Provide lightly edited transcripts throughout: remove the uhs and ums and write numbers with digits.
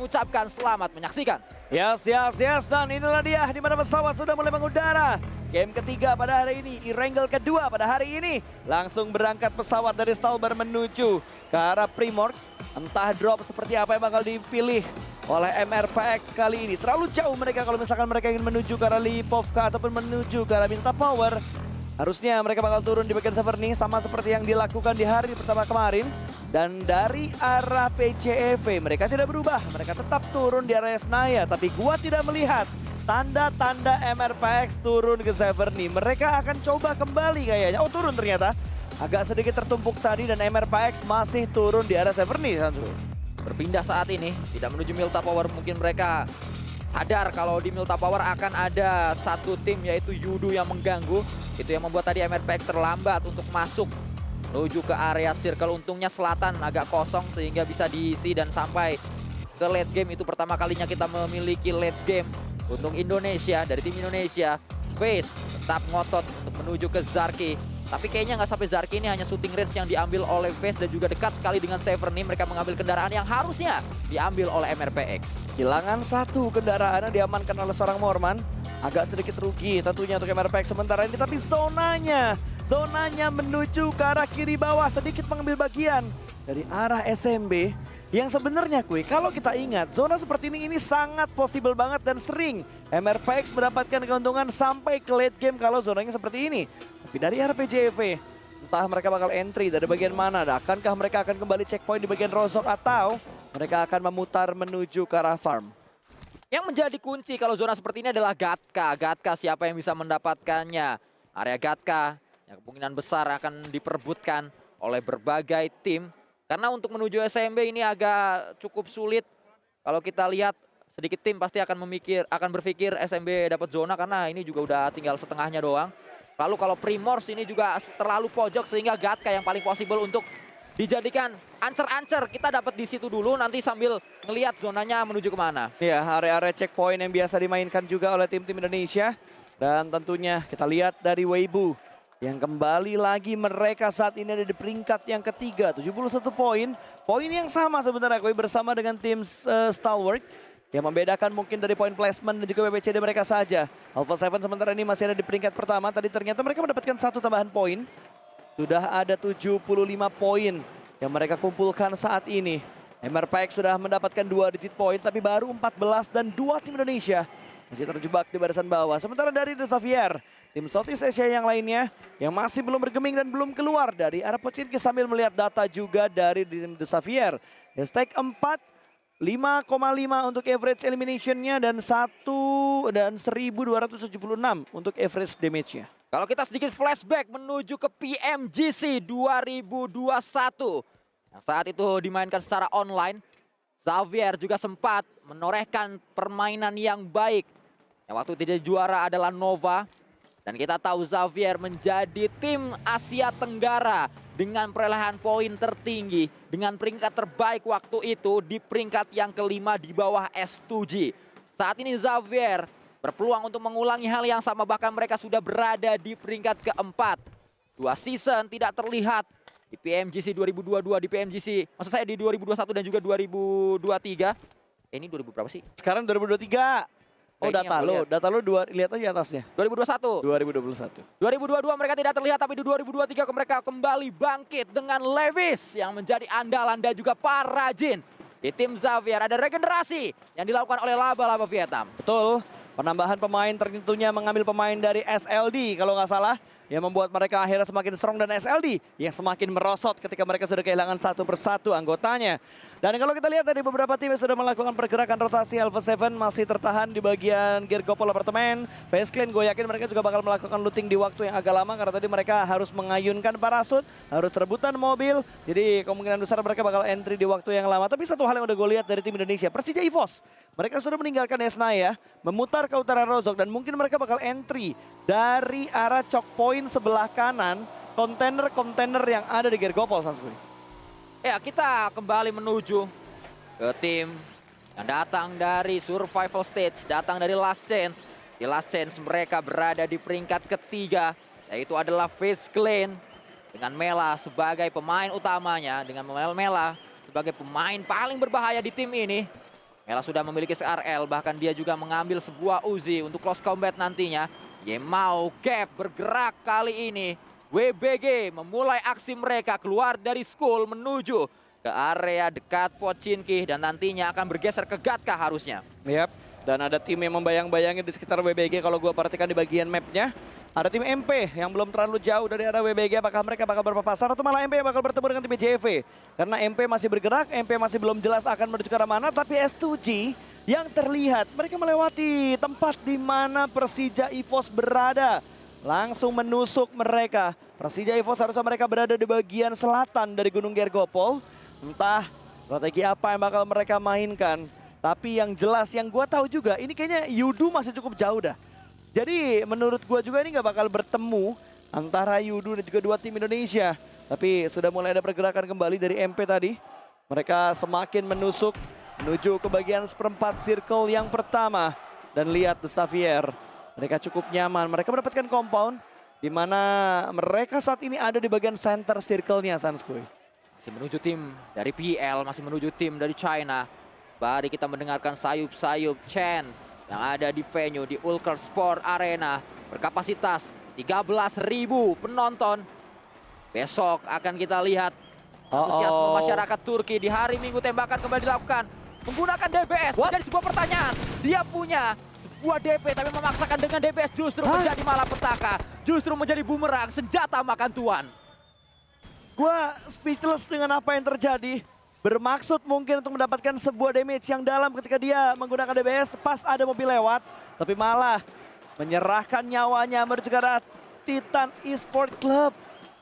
mengucapkan selamat menyaksikan. Yes, dan inilah dia di mana pesawat sudah mulai mengudara. Game ketiga pada hari ini, e-wrangle kedua pada hari ini. Langsung berangkat pesawat dari Stalber menuju ke arah Primorsk. Entah drop seperti apa yang bakal dipilih oleh MRPX kali ini. Terlalu jauh mereka kalau misalkan mereka ingin menuju ke arah Lipovka ataupun menuju ke arah Minta Power. Harusnya mereka bakal turun di bagian server nih sama seperti yang dilakukan di hari pertama kemarin. Dan dari arah PCEV mereka tidak berubah, mereka tetap turun di area Senaya. Tapi gua tidak melihat tanda-tanda MRPX turun ke server nih. Mereka akan coba kembali kayaknya. Oh, turun ternyata. Agak sedikit tertumpuk tadi dan MRPX masih turun di area server nih, Sansu. Berpindah saat ini, tidak menuju Milta Power. Mungkin mereka sadar kalau di Milta Power akan ada satu tim yaitu Yudu yang mengganggu. Itu yang membuat tadi MRPX terlambat untuk masuk menuju ke area circle. Untungnya selatan agak kosong sehingga bisa diisi dan sampai ke late game. Itu pertama kalinya kita memiliki late game untuk Indonesia. Dari tim Indonesia, Face tetap ngotot untuk menuju ke Zarki. Tapi kayaknya nggak sampai Zarki, ini hanya shooting range yang diambil oleh Face dan juga dekat sekali dengan Severny. Mereka mengambil kendaraan yang harusnya diambil oleh MRPX. Kehilangan satu kendaraan yang diamankan oleh seorang Morman. Agak sedikit rugi tentunya untuk MRPX sementara ini. Tapi zonanya menuju ke arah kiri bawah. Sedikit mengambil bagian dari arah SMB. Yang sebenarnya kalau kita ingat, zona seperti ini sangat possible banget dan sering MRPX mendapatkan keuntungan sampai ke late game kalau zonanya seperti ini. Tapi dari arah PJV, entah mereka bakal entry dari bagian mana. Akankah mereka akan kembali checkpoint di bagian Rozok atau mereka akan memutar menuju ke arah farm? Yang menjadi kunci kalau zona seperti ini adalah Gatka. Gatka siapa yang bisa mendapatkannya? Area Gatka yang kemungkinan besar akan diperebutkan oleh berbagai tim. Karena untuk menuju SMB ini agak cukup sulit. Kalau kita lihat sedikit tim pasti akan berpikir SMB dapat zona karena ini juga udah tinggal setengahnya doang. Lalu kalau Primorsk ini juga terlalu pojok sehingga Gatka yang paling possible untuk dijadikan ancer-ancer. Kita dapat di situ dulu nanti sambil ngelihat zonanya menuju kemana. Ya, area-area checkpoint yang biasa dimainkan juga oleh tim-tim Indonesia. Dan tentunya kita lihat dari Weibo yang kembali lagi mereka saat ini ada di peringkat yang ketiga, 71 poin. Poin yang sama sebenarnya bersama dengan tim Stalwart. Yang membedakan mungkin dari poin placement dan juga WBCD mereka saja. Alpha 7 sementara ini masih ada di peringkat pertama. Tadi ternyata mereka mendapatkan satu tambahan poin. Sudah ada 75 poin yang mereka kumpulkan saat ini. MRPX sudah mendapatkan 2 digit poin tapi baru 14 dan 2 tim Indonesia masih terjebak di barisan bawah. Sementara dari The Xavier, tim Southeast Asia yang lainnya yang masih belum bergeming dan belum keluar dari arah Pochinki sambil melihat data juga dari tim The Xavier. Stack 4, 5,5 untuk average elimination-nya dan 1276 untuk average damage-nya. Kalau kita sedikit flashback menuju ke PMGC 2021 yang saat itu dimainkan secara online, Xavier juga sempat menorehkan permainan yang baik. Yang waktu itu jadi juara adalah Nova. Dan kita tahu Xavier menjadi tim Asia Tenggara dengan perolehan poin tertinggi. Dengan peringkat terbaik waktu itu di peringkat yang kelima di bawah S2G. Saat ini Xavier berpeluang untuk mengulangi hal yang sama, bahkan mereka sudah berada di peringkat keempat. 2 season tidak terlihat di PMGC 2022, di PMGC, maksud saya di 2021 dan juga 2023. Ini 2000 berapa sih? Sekarang 2023. Oh, data lo lihat aja atasnya. 2021. 2022 mereka tidak terlihat, tapi di 2023 mereka kembali bangkit dengan Lewis yang menjadi andalan dan juga Parajin. Di tim Xavier ada regenerasi yang dilakukan oleh Laba-Laba Vietnam. Betul. Penambahan pemain tentunya mengambil pemain dari SLD kalau nggak salah. Yang membuat mereka akhirnya semakin strong dan SLD yang semakin merosot ketika mereka sudah kehilangan satu persatu anggotanya. Dan kalau kita lihat dari beberapa tim yang sudah melakukan pergerakan rotasi, Alpha 7 masih tertahan di bagian Gear Gopol apartemen. Face Clan gue yakin mereka juga bakal melakukan looting di waktu yang agak lama karena tadi mereka harus mengayunkan parasut, harus rebutan mobil. Jadi kemungkinan besar mereka bakal entry di waktu yang lama. Tapi satu hal yang udah gue lihat dari tim Indonesia, Persija EVOS. Mereka sudah meninggalkan Esnaya, memutar ke utara Rozok dan mungkin mereka bakal entry dari arah choke point sebelah kanan kontainer-kontainer yang ada di Gear Gopol, Sansbury. Ya, kita kembali menuju ke tim yang datang dari survival stage, datang dari Last Chance. Di Last Chance mereka berada di peringkat ketiga, yaitu adalah Face Clan dengan Mela sebagai pemain utamanya, dengan Mela sebagai pemain paling berbahaya di tim ini. Mela sudah memiliki SRL, bahkan dia juga mengambil sebuah Uzi untuk close combat nantinya. Yemao Gap bergerak kali ini. WBG memulai aksi mereka keluar dari school menuju ke area dekat Pochinki dan nantinya akan bergeser ke Gatka harusnya. Yap, dan ada tim yang membayang-bayangi di sekitar WBG kalau gue perhatikan di bagian mapnya. Ada tim MP yang belum terlalu jauh dari area WBG, apakah mereka bakal berpapasan atau malah MP yang bakal bertemu dengan tim JV. Karena MP masih bergerak, MP masih belum jelas akan menuju ke arah mana, tapi S2G yang terlihat mereka melewati tempat di mana Persija EVOS berada. Langsung menusuk mereka. Persija EVOS harusnya mereka berada di bagian selatan dari Gunung Gergopol. Entah strategi apa yang bakal mereka mainkan. Tapi yang jelas, yang gue tahu juga, ini kayaknya Yudu masih cukup jauh dah. Jadi menurut gue juga ini nggak bakal bertemu antara Yudu dan juga dua tim Indonesia. Tapi sudah mulai ada pergerakan kembali dari MP tadi. Mereka semakin menusuk menuju ke bagian seperempat circle yang pertama. Dan lihat The Xavier, mereka cukup nyaman. Mereka mendapatkan compound di mana mereka saat ini ada di bagian center circle-nya, Sanskui. Masih menuju tim dari PL, masih menuju tim dari China. Mari kita mendengarkan sayup-sayup Chen yang ada di venue di Ulker Sport Arena berkapasitas 13.000 penonton. Besok akan kita lihat antusiasme masyarakat Turki di hari Minggu. Tembakan kembali dilakukan menggunakan DBS. Jadi sebuah pertanyaan, dia punya sebuah DP tapi memaksakan dengan DBS justru menjadi malapetaka, justru menjadi bumerang, senjata makan tuan. Gua speechless dengan apa yang terjadi. Bermaksud mungkin untuk mendapatkan sebuah damage yang dalam ketika dia menggunakan DBS pas ada mobil lewat. Tapi malah menyerahkan nyawanya menuju ke arah Titan Esport Club.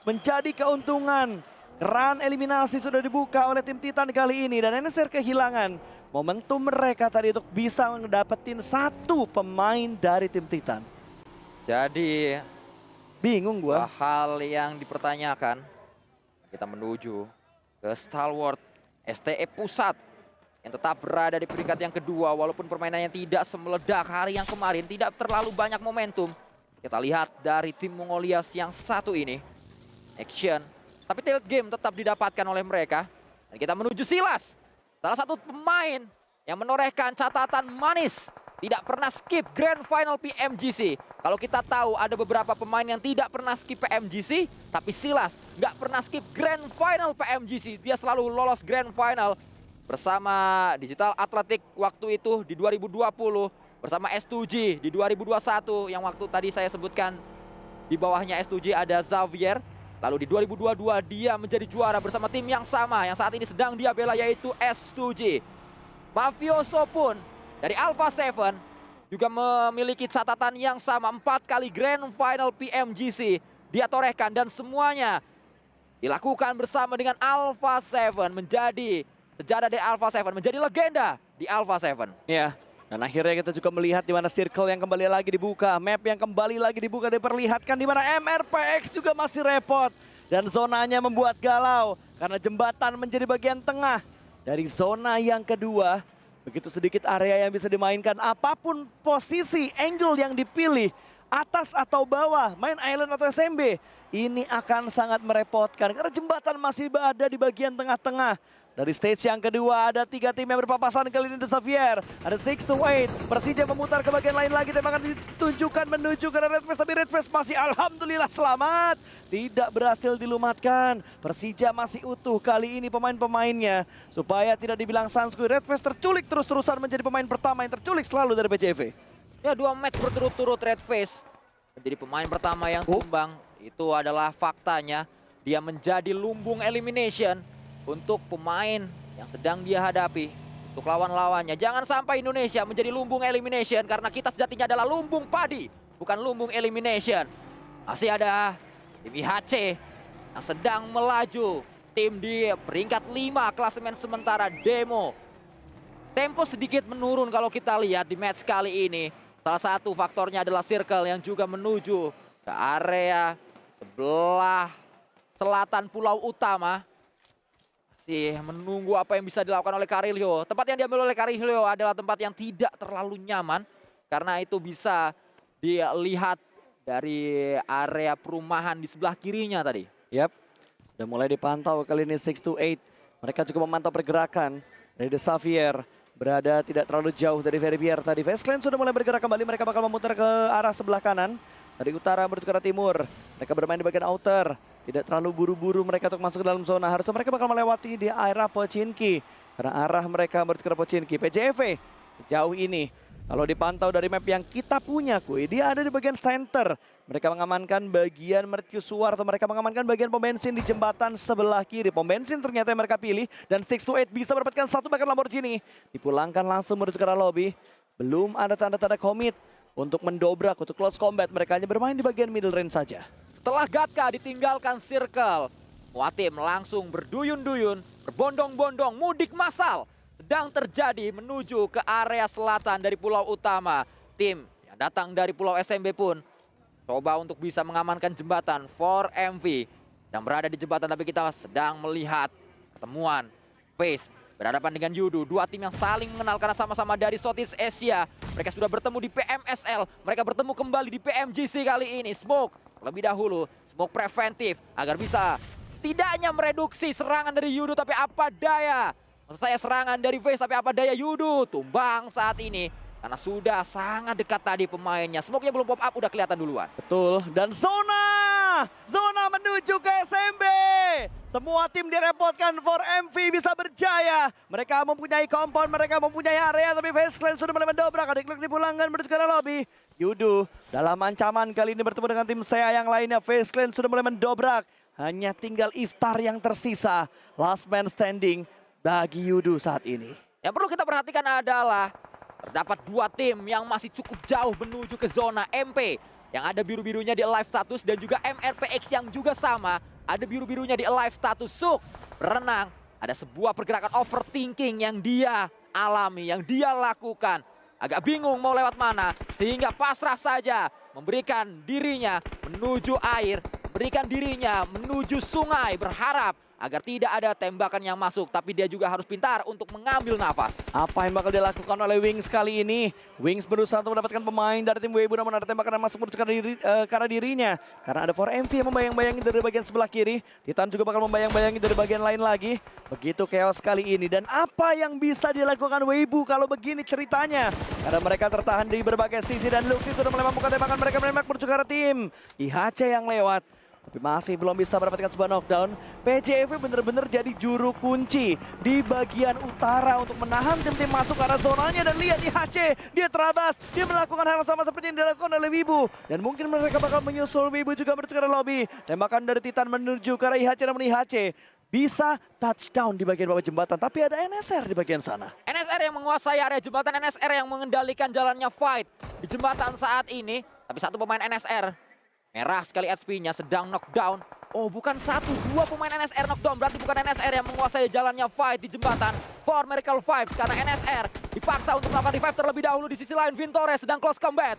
Menjadi keuntungan. Run eliminasi sudah dibuka oleh tim Titan kali ini. Dan NSR kehilangan momentum mereka tadi untuk bisa mendapetin satu pemain dari tim Titan. Jadi bingung gua. Hal yang dipertanyakan, kita menuju ke Stalwart STE Pusat yang tetap berada di peringkat yang kedua walaupun permainannya tidak semeledak hari yang kemarin, tidak terlalu banyak momentum. Kita lihat dari tim Mongolias yang satu ini, action, tapi tilt game tetap didapatkan oleh mereka. Dan kita menuju Silas, salah satu pemain yang menorehkan catatan manis, tidak pernah skip Grand Final PMGC. Kalau kita tahu ada beberapa pemain yang tidak pernah skip PMGC, tapi Silas nggak pernah skip Grand Final PMGC. Dia selalu lolos Grand Final bersama Digital Athletic waktu itu di 2020, bersama S2G di 2021 yang waktu tadi saya sebutkan di bawahnya S2G ada Xavier. Lalu di 2022 dia menjadi juara bersama tim yang sama yang saat ini sedang dia bela yaitu S2G. Mafioso pun dari Alpha 7 juga memiliki catatan yang sama, 4 kali Grand Final PMGC dia torehkan dan semuanya dilakukan bersama dengan Alpha 7 menjadi sejarah dari Alpha 7, menjadi legenda di Alpha 7. Ya, dan akhirnya kita juga melihat di mana circle yang kembali lagi dibuka, map yang kembali lagi dibuka diperlihatkan di mana MRPX juga masih repot dan zonanya membuat galau karena jembatan menjadi bagian tengah dari zona yang kedua. Begitu sedikit area yang bisa dimainkan, apapun posisi, angle yang dipilih, atas atau bawah, main island atau SMB, ini akan sangat merepotkan karena jembatan masih ada di bagian tengah-tengah. Dari stage yang kedua ada 3 tim yang berpapasan kali ini The Xavier. Ada 6-8, Persija memutar ke bagian lain lagi dan akan ditunjukkan menuju ke Red Face. Tapi Red Face masih alhamdulillah selamat. Tidak berhasil dilumatkan. Persija masih utuh kali ini pemain-pemainnya. Supaya tidak dibilang Sanskui, Red Face terculik terus-terusan menjadi pemain pertama yang terculik selalu dari PCV. Ya 2 match berturut-turut Red Face menjadi pemain pertama yang tumbang. Itu adalah faktanya. Dia menjadi lumbung elimination untuk pemain yang sedang dia hadapi, untuk lawan-lawannya. Jangan sampai Indonesia menjadi lumbung elimination karena kita sejatinya adalah lumbung padi, bukan lumbung elimination. Masih ada tim IHC yang sedang melaju. Tim di peringkat 5 klasemen sementara Demo. Tempo sedikit menurun kalau kita lihat di match kali ini. Salah satu faktornya adalah circle yang juga menuju ke area sebelah selatan pulau utama. Masih menunggu apa yang bisa dilakukan oleh Karilio. Tempat yang diambil oleh Karilio adalah tempat yang tidak terlalu nyaman. Karena itu bisa dilihat dari area perumahan di sebelah kirinya tadi. Yap, sudah mulai dipantau kali ini 6-8. Mereka juga memantau pergerakan dari The Xavier. berada tidak terlalu jauh dari Veribier tadi. Face Clan sudah mulai bergerak kembali, mereka bakal memutar ke arah sebelah kanan. Dari utara menuju ke arah timur, mereka bermain di bagian outer. Tidak terlalu buru-buru mereka untuk masuk ke dalam zona. Harusnya mereka bakal melewati di area Pochinki. Karena arah mereka menuju ke arah Pochinki. PJV sejauh ini, kalau dipantau dari map yang kita punya, kuy, dia ada di bagian center. Mereka mengamankan bagian mercusuar atau mereka mengamankan bagian pom bensin di jembatan sebelah kiri. Pom bensin ternyata yang mereka pilih dan 628 bisa mendapatkan satu bahkan Lamborghini. Dipulangkan langsung menuju ke arah lobby. Belum ada tanda-tanda komit untuk mendobrak, untuk close combat. Mereka hanya bermain di bagian middle range saja. Setelah Gatka ditinggalkan circle, semua tim langsung berduyun-duyun, berbondong-bondong, mudik massal sedang terjadi menuju ke area selatan dari pulau utama. Tim yang datang dari pulau SMB pun coba untuk bisa mengamankan jembatan 4MV yang berada di jembatan, tapi kita sedang melihat pertemuan Face berhadapan dengan Yudu, dua tim yang saling mengenal karena sama-sama dari Southeast Asia. Mereka sudah bertemu di PMSL, mereka bertemu kembali di PMGC kali ini. Smoke lebih dahulu, smoke preventif agar bisa setidaknya mereduksi serangan dari Yudu, tapi apa daya. Maksud saya serangan dari Face, tapi apa daya Yudu tumbang saat ini. Karena sudah sangat dekat tadi pemainnya. Smoke-nya belum pop up, udah kelihatan duluan. Betul, dan zona menuju ke SMB. Semua tim direpotkan, 4MV bisa berjaya. Mereka mempunyai kompon, mereka mempunyai area, tapi Face Clan sudah mulai mendobrak. Adik-adik dipulangkan menuju ke arah lobby. Yudu dalam ancaman kali ini bertemu dengan tim Sea yang lainnya. Face Clan sudah mulai mendobrak. Hanya tinggal Iftar yang tersisa. Last man standing bagi Yudu saat ini. Yang perlu kita perhatikan adalah terdapat dua tim yang masih cukup jauh menuju ke zona. MP yang ada biru-birunya di alive status dan juga MRPX yang juga sama. Ada biru-birunya di alive status. Suk berenang. Ada sebuah pergerakan overthinking yang dia alami, yang dia lakukan. Agak bingung mau lewat mana. Sehingga pasrah saja memberikan dirinya menuju air. Memberikan dirinya menuju sungai. Berharap agar tidak ada tembakan yang masuk, tapi dia juga harus pintar untuk mengambil nafas. Apa yang bakal dilakukan oleh Wings kali ini? Wings berusaha untuk mendapatkan pemain dari tim Weibo, namun ada tembakan yang masuk menuju ke arah dirinya. Karena ada 4MV yang membayang-bayangi dari bagian sebelah kiri. Titan juga bakal membayang-bayangi dari bagian lain lagi. Begitu chaos kali ini. Dan apa yang bisa dilakukan Weibo kalau begini ceritanya? Karena mereka tertahan di berbagai sisi dan Luxy sudah mulai membuka tembakan. Mereka menembak menuju ke arah tim IHC yang lewat. Tapi masih belum bisa mendapatkan sebuah knockdown. PJV benar-benar jadi juru kunci di bagian utara untuk menahan tim-tim masuk ke arah zonanya. Dan lihat IHC, dia terabas, dia melakukan hal sama seperti yang dilakukan oleh Wibu. Dan mungkin mereka bakal menyusul Wibu juga menuju ke arah lobby. Tembakan dari Titan menuju ke arah IHC, namun IHC bisa touchdown di bagian bawah jembatan. Tapi ada NSR di bagian sana. NSR yang menguasai area jembatan, NSR yang mengendalikan jalannya fight di jembatan saat ini. Tapi satu pemain NSR merah sekali HP-nya, sedang knockdown. Oh, bukan satu, dua pemain NSR knockdown. Berarti bukan NSR yang menguasai jalannya fight di jembatan. For Miracle Vibes, karena NSR dipaksa untuk melakukan revive terlebih dahulu. Di sisi lain, Vintores sedang close combat.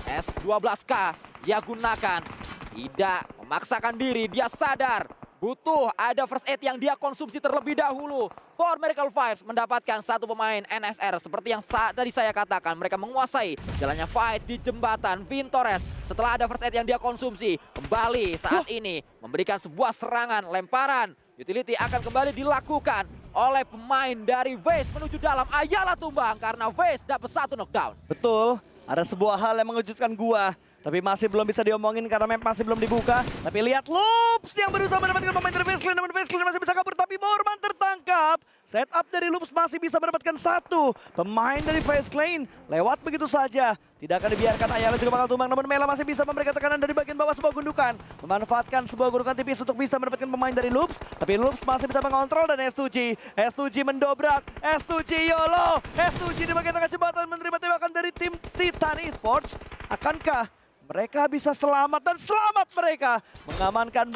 S12K dia gunakan. Tidak memaksakan diri, dia sadar butuh ada first aid yang dia konsumsi terlebih dahulu. For Miracle Vibes mendapatkan satu pemain NSR. Seperti yang tadi saya katakan, mereka menguasai jalannya fight di jembatan. Vintores setelah ada first aid yang dia konsumsi, kembali saat ini memberikan sebuah serangan, lemparan. Utility akan kembali dilakukan oleh pemain dari Vase menuju dalam. Ayala tumbang karena Vase dapat satu knockdown. Betul, ada sebuah hal yang mengejutkan gua. Tapi masih belum bisa diomongin karena map masih belum dibuka. Tapi lihat Loops yang berusaha mendapatkan pemain dari Face Clan. Namun Face Clan masih bisa kabur, tapi Morman tertangkap. Setup dari Loops masih bisa mendapatkan satu. Pemain dari Face Clan lewat begitu saja. Tidak akan dibiarkan, Ayala juga bakal tumbang. Namun Mela masih bisa memberikan tekanan dari bagian bawah sebuah gundukan. Memanfaatkan sebuah gundukan tipis untuk bisa mendapatkan pemain dari Loops. Tapi Loops masih bisa mengontrol dan S2G mendobrak. S2G YOLO. S2G di bagian tengah jembatan menerima tembakan dari tim Titan Esports. Akankah mereka bisa selamat? Dan selamat mereka mengamankan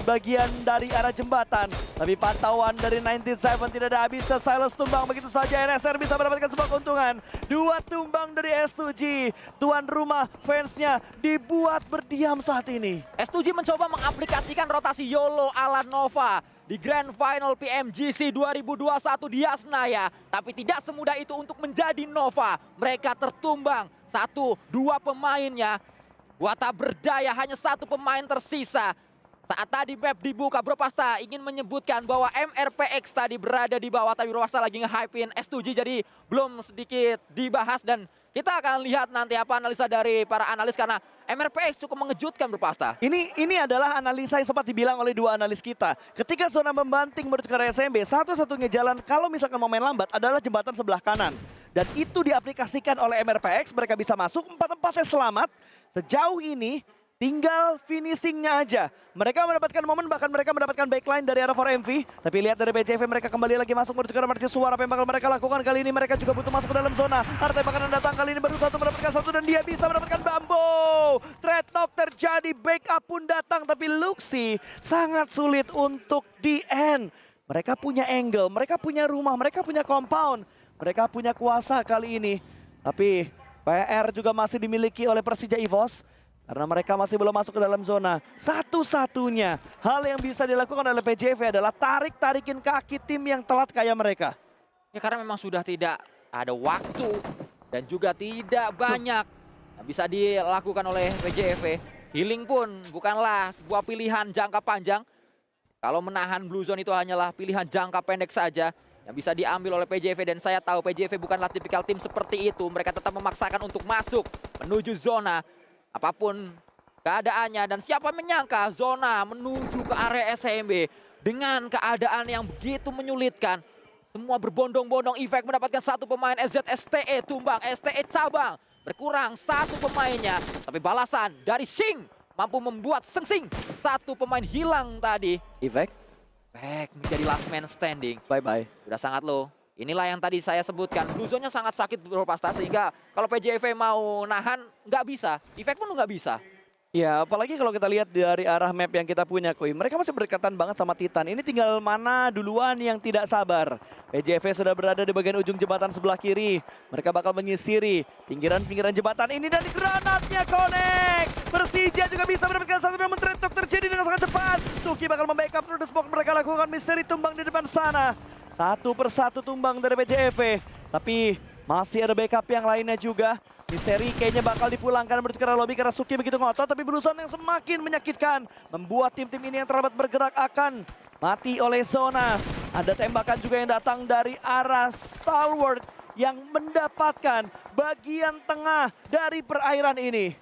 bagian dari arah jembatan. Tapi pantauan dari 97 tidak ada habisnya. Silas tumbang begitu saja. NSR bisa mendapatkan sebuah keuntungan. Dua tumbang dari S2G. Tuan rumah fansnya dibuat berdiam saat ini. S2G mencoba mengaplikasikan rotasi YOLO ala Nova di Grand Final PMGC 2021 di Asnaya. Tapi tidak semudah itu untuk menjadi Nova. Mereka tertumbang. Satu, dua pemainnya. Buat tak berdaya, hanya satu pemain tersisa. Saat tadi map dibuka, Bro Pasta ingin menyebutkan bahwa MRPX tadi berada di bawah, tapi Bro Pasta lagi nge-hypein S2G, jadi belum sedikit dibahas dan kita akan lihat nanti apa analisa dari para analis karena MRPX cukup mengejutkan, Bro Pasta. Ini adalah analisa yang sempat dibilang oleh dua analis kita. Ketika zona membanting menuju ke area SMB, satu-satunya jalan kalau misalkan mau main lambat adalah jembatan sebelah kanan. Dan itu diaplikasikan oleh MRPX, mereka bisa masuk, empat-empatnya selamat. Sejauh ini tinggal finishingnya aja. Mereka mendapatkan momen, bahkan mereka mendapatkan backline dari arah 4MV. Tapi lihat dari PJV, mereka kembali lagi masuk menuju ke arah mercusuar. Apa yang bakal mereka lakukan kali ini? Mereka juga butuh masuk ke dalam zona. Arta bakalan datang kali ini, baru satu mendapatkan satu dan dia bisa mendapatkan Bambo. Trade talk terjadi, backup pun datang. Tapi Luxi sangat sulit untuk di end. Mereka punya angle, mereka punya rumah, mereka punya compound. Mereka punya kuasa kali ini. Tapi PR juga masih dimiliki oleh Persija EVOS. Karena mereka masih belum masuk ke dalam zona. Satu-satunya hal yang bisa dilakukan oleh PJV adalah tarik-tarikin kaki tim yang telat kayak mereka. Ya karena memang sudah tidak ada waktu dan juga tidak banyak yang bisa dilakukan oleh PJV. Healing pun bukanlah sebuah pilihan jangka panjang. Kalau menahan Blue Zone itu hanyalah pilihan jangka pendek saja yang bisa diambil oleh PJV. Dan saya tahu PJV bukanlah tipikal tim seperti itu. Mereka tetap memaksakan untuk masuk menuju zona. Apapun keadaannya, dan siapa menyangka zona menuju ke area SMB dengan keadaan yang begitu menyulitkan. Semua berbondong-bondong, Efek mendapatkan satu pemain, SZSTE tumbang, STE cabang. Berkurang satu pemainnya, tapi balasan dari Shing mampu membuat Sengsing satu pemain hilang tadi. Efek menjadi last man standing. bye-bye. Sudah sangat low. Inilah yang tadi saya sebutkan, Blue Zone-nya sangat sakit Bro Pasta, sehingga kalau PJV mau nahan nggak bisa, Efek pun nggak bisa. Ya, apalagi kalau kita lihat dari arah map yang kita punya, Koi. Mereka masih berdekatan banget sama Titan. Ini tinggal mana duluan yang tidak sabar. PJV sudah berada di bagian ujung jembatan sebelah kiri. Mereka bakal menyisiri pinggiran-pinggiran jembatan ini dan granatnya connect. Persija juga bisa mendapatkan satu namun trade talk terjadi dengan sangat cepat. Suki bakal membackup Rudus Smoke, mereka lakukan misteri tumbang di depan sana. Satu persatu tumbang dari PJV. Tapi masih ada backup yang lainnya juga. Misteri kayaknya bakal dipulangkan menuju ke arah lobby karena Suki begitu ngotot. Tapi Blue Zone yang semakin menyakitkan. Membuat tim-tim ini yang terlambat bergerak akan mati oleh zona. Ada tembakan juga yang datang dari arah Stalwart yang mendapatkan bagian tengah dari perairan ini.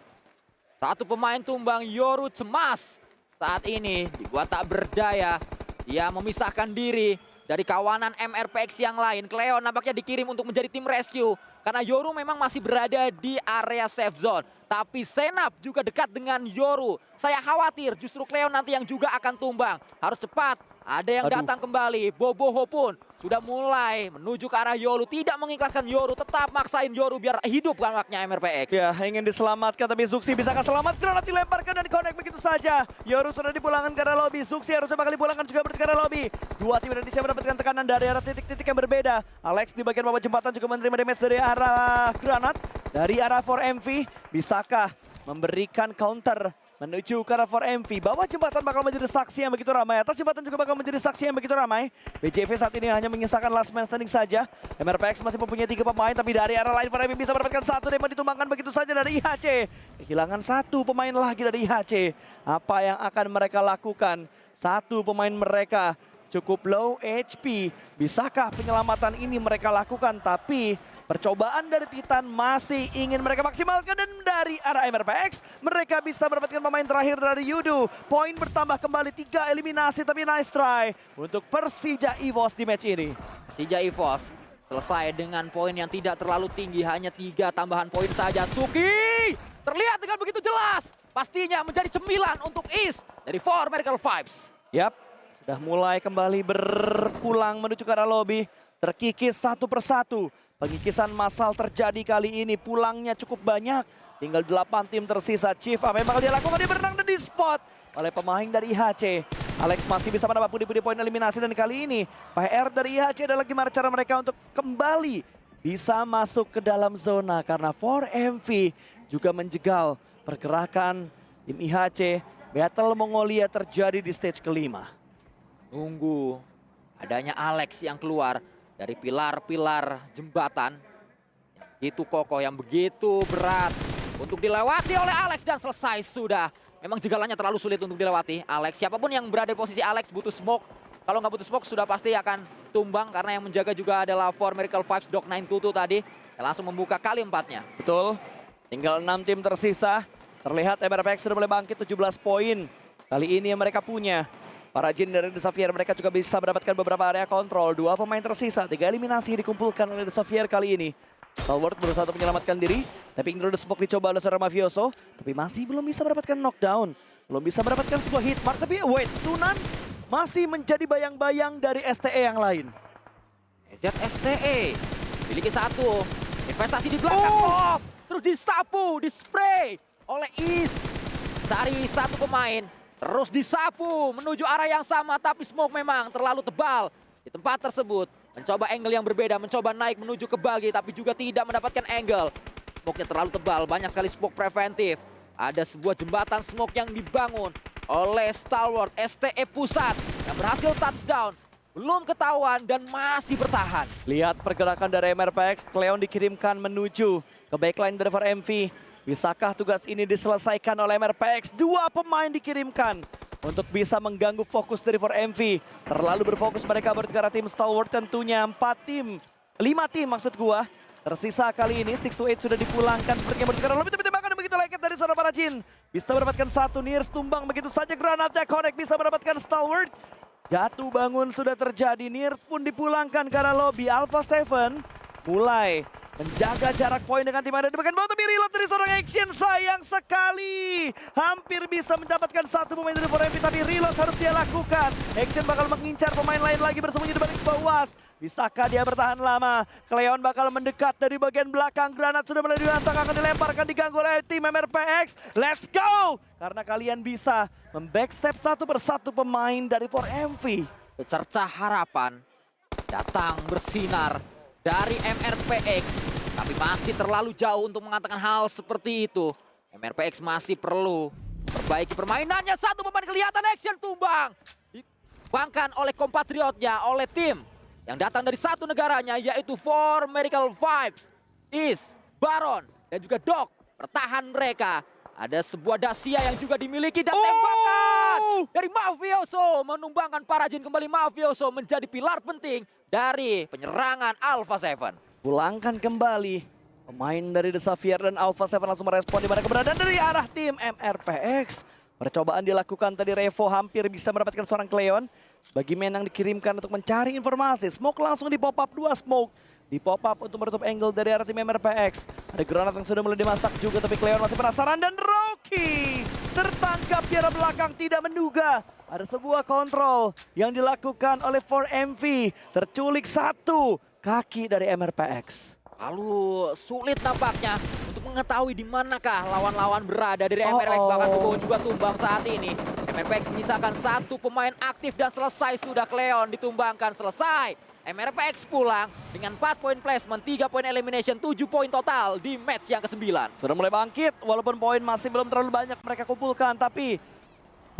Satu pemain tumbang, Yoru cemas. Saat ini dibuat tak berdaya. Dia memisahkan diri dari kawanan MRPX yang lain. Cleo nampaknya dikirim untuk menjadi tim rescue. Karena Yoru memang masih berada di area safe zone. Tapi Senap juga dekat dengan Yoru. Saya khawatir justru Cleo nanti yang juga akan tumbang. Harus cepat. Ada yang datang kembali. Boboho pun sudah mulai menuju ke arah Yoru. Tidak mengikhlaskan Yoru. Tetap maksain Yoru biar hidup kamaknya MRPX. Ya, ingin diselamatkan tapi Zuxi bisakah selamat? Granat dilemparkan dan connect begitu saja. Yoru sudah dipulangkan ke arah lobby. Zuxi harusnya bakal dipulangkan juga ke arah lobby. Dua tim Indonesia mendapatkan tekanan dari arah titik-titik yang berbeda. Alex di bagian bawah jembatan juga menerima damage dari arah granat. Dari arah 4MV, bisakah memberikan counter menuju ke arah 4MV. Bawah jembatan bakal menjadi saksi yang begitu ramai. Atas jembatan juga bakal menjadi saksi yang begitu ramai. BJV saat ini hanya menyisakan last man standing saja. MRPX masih mempunyai 3 pemain. Tapi dari arah lain 4MV bisa mendapatkan satu. Demo ditumbangkan begitu saja dari IHC. Kehilangan satu pemain lagi dari IHC. Apa yang akan mereka lakukan? Satu pemain mereka cukup low HP. Bisakah penyelamatan ini mereka lakukan? Tapi percobaan dari Titan masih ingin mereka maksimalkan. Dan dari arah MRPX mereka bisa mendapatkan pemain terakhir dari Yudu. Poin bertambah kembali 3 eliminasi, tapi nice try untuk Persija EVOS di match ini. Persija EVOS selesai dengan poin yang tidak terlalu tinggi. Hanya 3 tambahan poin saja. Suki terlihat dengan begitu jelas. Pastinya menjadi cemilan untuk East dari 4 Medical Vibes. Yap, sudah mulai kembali berpulang menuju ke arah lobby. Terkikis satu persatu. Pengikisan massal terjadi kali ini. Pulangnya cukup banyak. Tinggal 8 tim tersisa. Chief apa yang bakal dia lakukan? Dia berenang dan di spot oleh pemain dari IHC. Alex masih bisa menambah pundi-pundi poin eliminasi. Dan kali ini PR dari IHC adalah gimana cara mereka untuk kembali bisa masuk ke dalam zona. Karena 4MV juga menjegal pergerakan tim IHC. Battle Mongolia terjadi di stage kelima. Nunggu adanya Alex yang keluar dari pilar-pilar jembatan yang begitu kokoh, yang begitu berat untuk dilewati oleh Alex, dan selesai sudah memang jegalannya terlalu sulit untuk dilewati. Alex, siapapun yang berada di posisi Alex butuh smoke. Kalau nggak butuh smoke sudah pasti akan tumbang karena yang menjaga juga adalah For Miracle Vibes Doc 922 tadi. Yang langsung membuka kali 4-nya. Betul. Tinggal 6 tim tersisa. Terlihat MRPX sudah mulai bangkit 17 poin. Kali ini yang mereka punya. Para Jin dari The Xavier mereka juga bisa mendapatkan beberapa area kontrol. 2 pemain tersisa, 3 eliminasi dikumpulkan oleh The Xavier kali ini. Stalwart berusaha untuk menyelamatkan diri. Tapi Ignore the Smoke dicoba oleh seorang Mafioso. Tapi masih belum bisa mendapatkan knockdown. Belum bisa mendapatkan sebuah hit mark. Tapi wait, Sunan masih menjadi bayang-bayang dari STE yang lain. ZSTE miliki 1. Investasi di belakang. Oh! Terus disapu, dispray oleh Is. Cari 1 pemain. Terus disapu menuju arah yang sama. Tapi smoke memang terlalu tebal di tempat tersebut. Mencoba angle yang berbeda. Mencoba naik menuju ke bagi. Tapi juga tidak mendapatkan angle. Smoke-nya terlalu tebal. Banyak sekali smoke preventif. Ada sebuah jembatan smoke yang dibangun oleh Stalwart STE Pusat. Yang berhasil touchdown. Belum ketahuan dan masih bertahan. Lihat pergerakan dari MRPX. Cleon dikirimkan menuju ke backline dari 4MV. Bisakah tugas ini diselesaikan oleh MRPX? 2 pemain dikirimkan untuk bisa mengganggu fokus dari 4MV. Terlalu berfokus mereka berkara tim Stalwart tentunya. 4 tim, 5 tim maksud gua. Tersisa kali ini 6-8 sudah dipulangkan sepertinya berkara lebih tembakan begitu lengket dari seorang para Jin. Bisa mendapatkan 1, Niers tumbang begitu saja granatnya. Connect bisa mendapatkan Stalwart. Jatuh bangun sudah terjadi. Niers pun dipulangkan karena lobby. Alpha 7 mulai menjaga jarak poin dengan tim ada di bagian bawah. Tapi reload dari seorang Action sayang sekali. Hampir bisa mendapatkan 1 pemain dari 4MV. Tapi reload harus dia lakukan. Action bakal mengincar pemain lain lagi bersembunyi di balik sebuah UAS. Bisakah dia bertahan lama? Cleon bakal mendekat dari bagian belakang. Granat sudah mulai dimasang, akan dilemparkan, diganggu oleh tim MRPX. Let's go! Karena kalian bisa membackstep 1 persatu pemain dari 4MV. Secercah harapan datang bersinar dari MRPX. Tapi masih terlalu jauh untuk mengatakan hal seperti itu. MRPX masih perlu perbaiki permainannya. 1 pemain kelihatan Action tumbang. Dibangkan oleh kompatriotnya, oleh tim yang datang dari 1 negaranya, yaitu For Miracle Vibes, Is, Baron, dan juga Doc. Bertahan mereka. Ada sebuah Dacia yang juga dimiliki dan tembakan dari Mafioso. Menumbangkan para Jin kembali. Mafioso menjadi pilar penting dari penyerangan Alpha 7. Pulangkan kembali pemain dari The Xavier dan Alpha 7 langsung merespon di mana keberadaan dari arah tim MRPX. Percobaan dilakukan tadi Revo hampir bisa mendapatkan seorang Cleon. Bagi Menang dikirimkan untuk mencari informasi. Smoke langsung di pop up, 2 smoke. Di pop up untuk menutup angle dari arah tim MRPX. Ada granat yang sudah mulai dimasak juga tapi Cleon masih penasaran dan Rocky tertangkap di arah belakang, tidak menduga. Ada sebuah kontrol yang dilakukan oleh 4MV. Terculik 1 kaki dari MRPX. Lalu sulit nampaknya untuk mengetahui di manakah lawan-lawan berada dari MRPX. Bahkan Kubo juga tumbang saat ini. MRPX menyisakan 1 pemain aktif dan selesai sudah. Cleon ditumbangkan, selesai. MRPX pulang dengan 4 poin placement, 3 poin elimination, 7 poin total di match yang ke-9. Sudah mulai bangkit walaupun poin masih belum terlalu banyak mereka kumpulkan. Tapi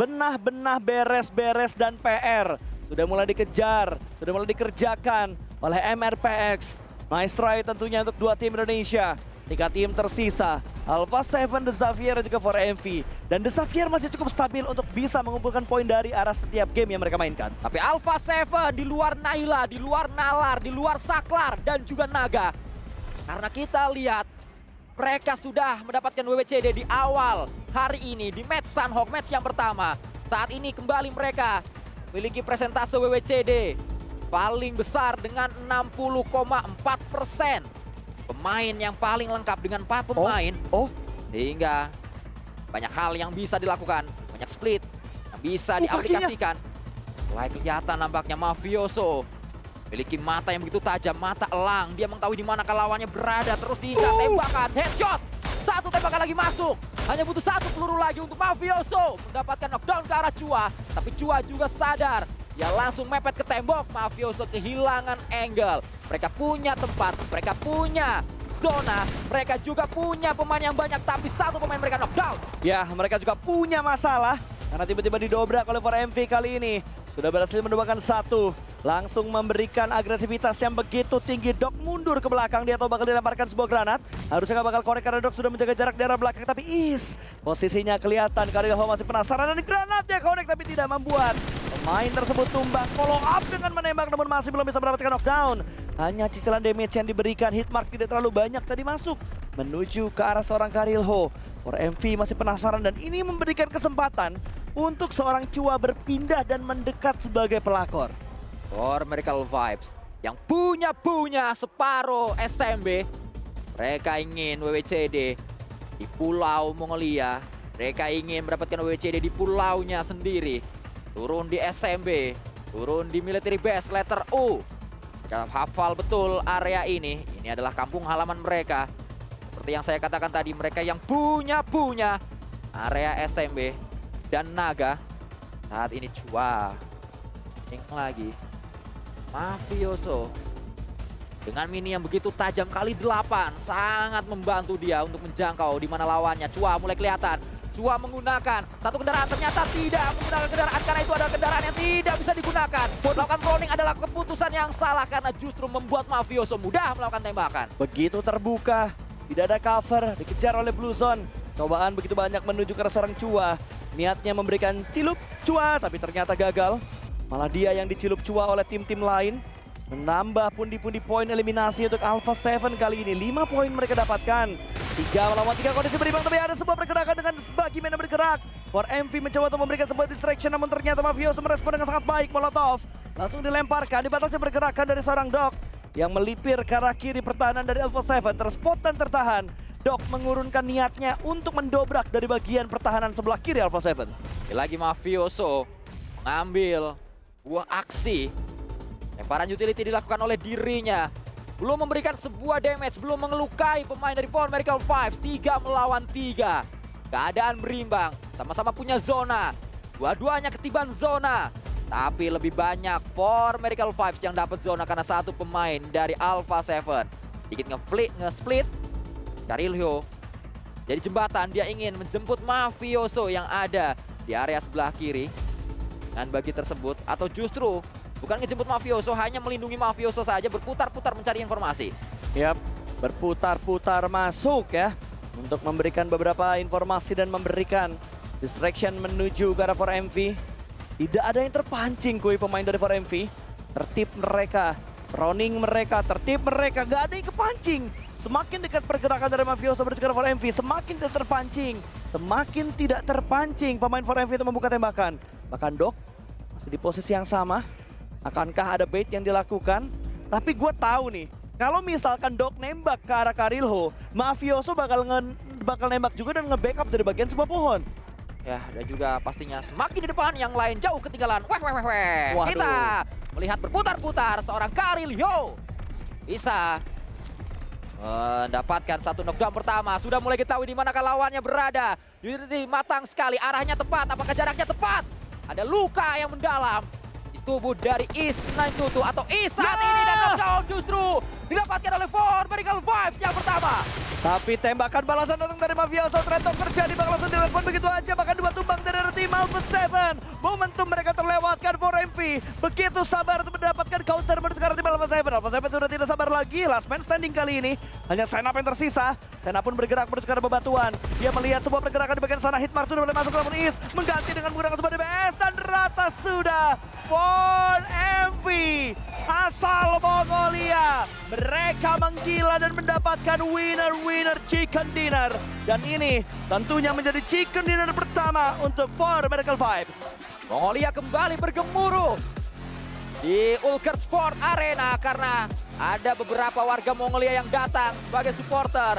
benah-benah beres-beres dan PR sudah mulai dikejar, sudah mulai dikerjakan oleh MRPX. Nice try tentunya untuk 2 tim Indonesia. 3 tim tersisa, Alpha 7, The Xavier dan juga 4MV. Dan The Xavier masih cukup stabil untuk bisa mengumpulkan poin dari arah setiap game yang mereka mainkan. Tapi Alpha 7 di luar Naila, di luar Nalar, di luar Saklar dan juga Naga. Karena kita lihat mereka sudah mendapatkan WWCD di awal hari ini di match Sunhawk, match yang pertama. Saat ini kembali mereka memiliki presentase WWCD paling besar dengan 60,4%. Pemain yang paling lengkap dengan 4 pemain. Sehingga banyak hal yang bisa dilakukan. Banyak split yang bisa diaplikasikan. Mulai kelihatan nampaknya Mafioso memiliki mata yang begitu tajam, mata elang. Dia mengetahui di mana lawannya berada. Terus diingat tembakan, headshot. 1 tembakan lagi masuk. Hanya butuh 1 peluru lagi untuk Mafioso mendapatkan knockdown ke arah Chua. Tapi Chua juga sadar. Dia langsung mepet ke tembok. Mafioso kehilangan angle. Mereka punya tempat, mereka punya zona, mereka juga punya pemain yang banyak. Tapi 1 pemain mereka knockdown. Ya, mereka juga punya masalah. Karena tiba-tiba didobrak oleh 4MV kali ini. sudah berhasil menduakan satu. Langsung memberikan agresivitas yang begitu tinggi. Dok mundur ke belakang, dia tahu bakal dilemparkan sebuah granat. Harusnya nggak bakal korek karena Dok sudah menjaga jarak di arah belakang. Tapi posisinya kelihatan. Karilho masih penasaran dan granatnya korek tapi tidak membuat pemain tersebut tumbang. Follow up dengan menembak namun masih belum bisa mendapatkan knockdown. Hanya cicilan damage yang diberikan, hitmark tidak terlalu banyak tadi masuk. Menuju ke arah seorang Karilho. For MV masih penasaran dan ini memberikan kesempatan untuk seorang Chua berpindah dan mendekat sebagai pelakor. For Miracle Vibes yang punya separuh SMB. Mereka ingin WWCD di Pulau Mongolia. Mereka ingin mendapatkan WWCD di pulaunya sendiri. Turun di SMB, turun di Military Base letter U. Mereka hafal betul area ini. Ini adalah kampung halaman mereka. Seperti yang saya katakan tadi, mereka yang punya area SMB dan Naga. Saat ini Chua lagi Mafioso dengan mini yang begitu tajam kali 8 sangat membantu dia untuk menjangkau di mana lawannya. Chua mulai kelihatan. Chua menggunakan satu kendaraan, ternyata tidak menggunakan kendaraan karena itu adalah kendaraan yang tidak bisa digunakan. Melakukan cloning adalah keputusan yang salah karena justru membuat Mafioso mudah melakukan tembakan. Begitu terbuka, tidak ada cover, dikejar oleh Blue Zone. Cobaan begitu banyak menuju ke seorang Chua. Niatnya memberikan cilup Chua tapi ternyata gagal. Malah dia yang dicilup Chua oleh tim-tim lain. Menambah pundi-pundi poin eliminasi untuk Alpha 7 kali ini. 5 poin mereka dapatkan. 3 melawan 3 kondisi berimbang, tapi ada sebuah pergerakan dengan bagi mana bergerak. For MV mencoba untuk memberikan sebuah distraction, namun ternyata Mafioso merespon dengan sangat baik. Molotov langsung dilemparkan, dibatasi pergerakan dari seorang Dok yang melipir ke arah kiri pertahanan dari Alpha 7. Terspot dan tertahan. Dok mengurunkan niatnya untuk mendobrak dari bagian pertahanan sebelah kiri Alpha 7. Lagi Mafioso mengambil sebuah aksi. Lemparan utility dilakukan oleh dirinya. Belum memberikan sebuah damage, belum mengelukai pemain dari For Miracle Vibes. 3 melawan 3. Keadaan berimbang, sama-sama punya zona. Dua-duanya ketiban zona. Tapi lebih banyak For Miracle Vibes yang dapat zona karena satu pemain dari Alpha 7. Sedikit nge-split. Karilho jadi jembatan, dia ingin menjemput Mafioso yang ada di area sebelah kiri. Dengan bagi tersebut, atau justru bukan ngejemput Mafioso, hanya melindungi Mafioso saja, berputar-putar mencari informasi. Yap, berputar-putar masuk ya. Untuk memberikan beberapa informasi dan memberikan distraction menuju ke arah 4MV. Tidak ada yang terpancing kuy pemain dari 4MV. Tertib mereka, running mereka, tertib mereka, gak ada yang kepancing. Semakin dekat pergerakan dari Mafioso menuju ke arah 4MV, semakin tidak terpancing. Semakin tidak terpancing pemain 4MV itu membuka tembakan. Bahkan Dok masih di posisi yang sama. Akankah ada bait yang dilakukan? Tapi gue tahu nih, kalau misalkan Dok nembak ke arah Karilho, Mafioso bakal nembak juga dan nge-backup dari bagian sebuah pohon. Ya, dan juga pastinya semakin di depan, yang lain jauh ketinggalan. Waduh. Kita melihat berputar-putar seorang Karilho bisa mendapatkan satu knockdown pertama. Sudah mulai ketahui di manakah lawannya berada. Utility matang sekali, arahnya tepat, apakah jaraknya tepat? Ada luka yang mendalam di tubuh dari Is922 atau Is saat ini, dan knockdown justru didapatkan oleh For Miracle Vibes yang pertama. Tapi tembakan balasan datang dari Mafioso, Tretok terjadi, bakal langsung dilakukan begitu aja. Bahkan 2 tumbang dari tim Alpha 7. Momentum mereka terlewatkan. 4MV begitu sabar untuk mendapatkan counter menuju ke arah tim Alpha 7. Alpha 7 sudah tidak sabar lagi. Last man standing kali ini. Hanya Senap yang tersisa. Senap pun bergerak menuju ke arah bebatuan. Dia melihat sebuah pergerakan di bagian sana. Hitmark sudah mulai masuk ke dalam Is. Mengganti dengan menggunakan sebuah DBS. Dan rata sudah 4MV asal Mongolia. Mereka menggila dan mendapatkan winner chicken dinner. Dan ini tentunya menjadi chicken dinner pertama untuk For Miracle Vibes. Mongolia kembali bergemuruh di Ulker Sport Arena karena ada beberapa warga Mongolia yang datang sebagai supporter.